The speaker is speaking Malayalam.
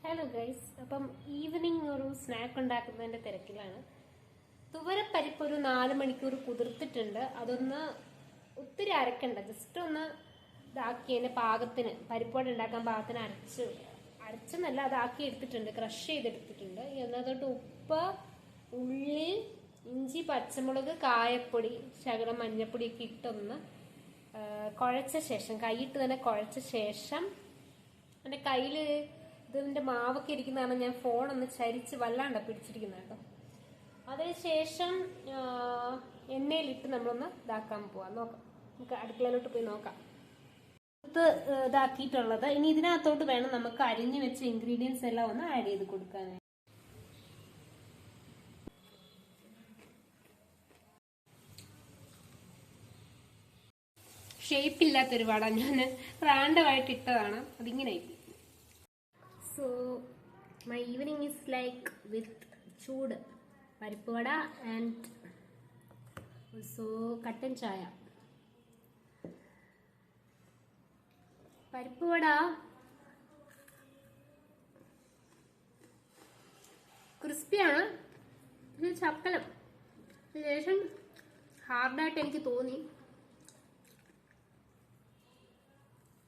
ഹലോ ഗൈസ്, അപ്പം ഈവനിങ് ഒരു സ്നാക്ക് ഉണ്ടാക്കുന്നതിന്റെ തിരക്കിലാണ്. തുവരപ്പരിപ്പ് ഒരു 4 മണിക്കൂർ കുതിർത്തിട്ടുണ്ട്. അതൊന്ന് ഒത്തിരി അരക്കണ്ട, ജസ്റ്റ് ഒന്ന് ഇതാക്കിയതിന്റെ പാകത്തിന്, പരിപ്പോട് ഉണ്ടാക്കാൻ പാകത്തിന് അരച്ചെന്നല്ല, അതാക്കി എടുത്തിട്ടുണ്ട്, ക്രഷ് ചെയ്തെടുത്തിട്ടുണ്ട്. എന്നതൊട്ട് ഉപ്പ്, ഉള്ളി, ഇഞ്ചി, പച്ചമുളക്, കായപ്പൊടി, ശകലം മഞ്ഞപ്പൊടിയൊക്കെ ഇട്ടൊന്ന് കുഴച്ച ശേഷം, കൈയിട്ട് തന്നെ കുഴച്ച ശേഷം, എൻ്റെ കയ്യിൽ ഇതിൻ്റെ മാവൊക്കെ ഇരിക്കുന്നതാണ്, ഞാൻ ഫോണൊന്ന് ചരിച്ച് വല്ലാണ്ട പിടിച്ചിരിക്കുന്നത് കേട്ടോ. അതിനുശേഷം എണ്ണയിലിട്ട് നമ്മളൊന്ന് ഇതാക്കാൻ പോവാം. നോക്കാം, നമുക്ക് അടുക്കളയിലോട്ട് പോയി നോക്കാം. ഇതാക്കിയിട്ടുള്ളത് ഇനി ഇതിനകത്തോട്ട് വേണം നമുക്ക് അരിഞ്ഞു വെച്ച ഇൻഗ്രീഡിയൻസ് എല്ലാം ഒന്ന് ആഡ് ചെയ്ത് കൊടുക്കാൻ. ഷേപ്പില്ലാത്തൊരു വട ഞാൻ റാൻഡമായിട്ട് ഇട്ടതാണ്, അതിങ്ങനെ ആയി. So my evening is like വിത്ത് ചൂട് പരിപ്പ് വട ആൻഡ് ഓൾസോ കട്ടൻ ചായ. പരിപ്പ് വട ക്രിസ്പിയാണ്, ശകലം ശേഷം ഹാർഡായിട്ട് എനിക്ക് തോന്നി.